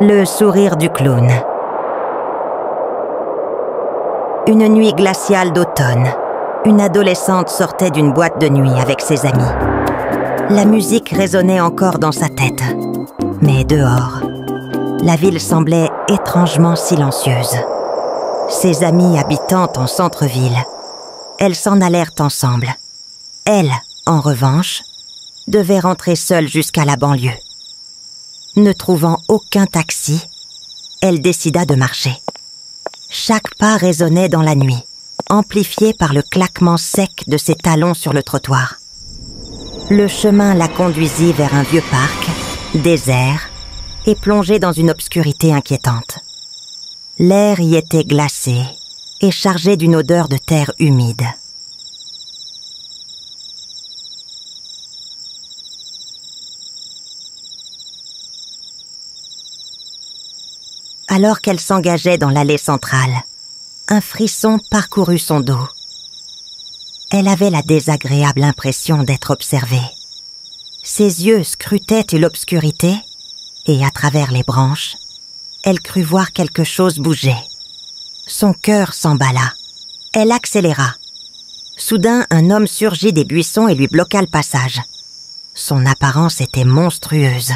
Le sourire du clown. Une nuit glaciale d'automne, une adolescente sortait d'une boîte de nuit avec ses amis. La musique résonnait encore dans sa tête. Mais dehors, la ville semblait étrangement silencieuse. Ses amis habitant en centre-ville, elles s'en allèrent ensemble. Elle, en revanche, devait rentrer seule jusqu'à la banlieue. Ne trouvant aucun taxi, elle décida de marcher. Chaque pas résonnait dans la nuit, amplifié par le claquement sec de ses talons sur le trottoir. Le chemin la conduisit vers un vieux parc, désert et plongé dans une obscurité inquiétante. L'air y était glacé et chargé d'une odeur de terre humide. Alors qu'elle s'engageait dans l'allée centrale, un frisson parcourut son dos. Elle avait la désagréable impression d'être observée. Ses yeux scrutaient l'obscurité et, à travers les branches, elle crut voir quelque chose bouger. Son cœur s'emballa. Elle accéléra. Soudain, un homme surgit des buissons et lui bloqua le passage. Son apparence était monstrueuse.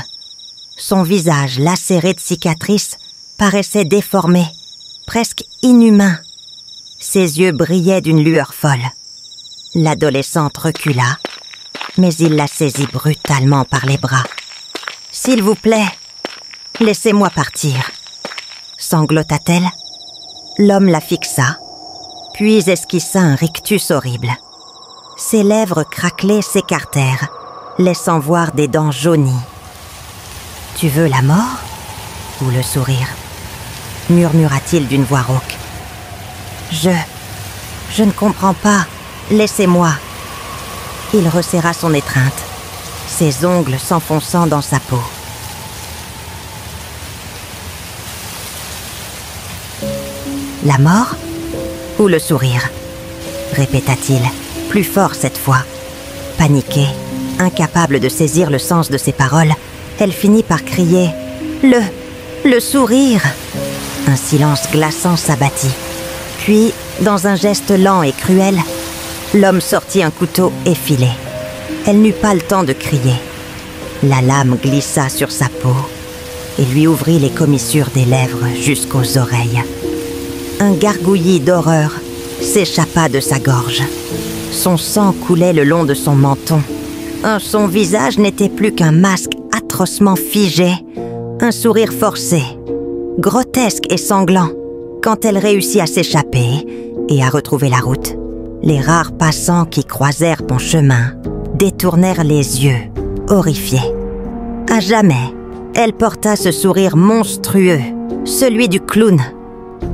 Son visage, lacéré de cicatrices, paraissait déformé, presque inhumain. Ses yeux brillaient d'une lueur folle. L'adolescente recula, mais il la saisit brutalement par les bras. « S'il vous plaît, laissez-moi partir !» sanglota-t-elle. L'homme la fixa, puis esquissa un rictus horrible. Ses lèvres craquelées s'écartèrent, laissant voir des dents jaunies. « Tu veux la mort ou le sourire ?» murmura-t-il d'une voix rauque. « Je ne comprends pas. Laissez-moi. » Il resserra son étreinte, ses ongles s'enfonçant dans sa peau. « La mort ou le sourire ?» répéta-t-il, plus fort cette fois. Paniquée, incapable de saisir le sens de ses paroles, elle finit par crier « Le sourire !» Un silence glaçant s'abattit. Puis, dans un geste lent et cruel, l'homme sortit un couteau effilé. Elle n'eut pas le temps de crier. La lame glissa sur sa peau et lui ouvrit les commissures des lèvres jusqu'aux oreilles. Un gargouillis d'horreur s'échappa de sa gorge. Son sang coulait le long de son menton. Son visage n'était plus qu'un masque atrocement figé, un sourire forcé, grotesque et sanglant. Quand elle réussit à s'échapper et à retrouver la route, les rares passants qui croisèrent son chemin détournèrent les yeux, horrifiés. À jamais, elle porta ce sourire monstrueux, celui du clown,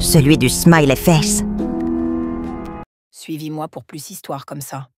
celui du smiley face. Suivez-moi pour plus d'histoires comme ça.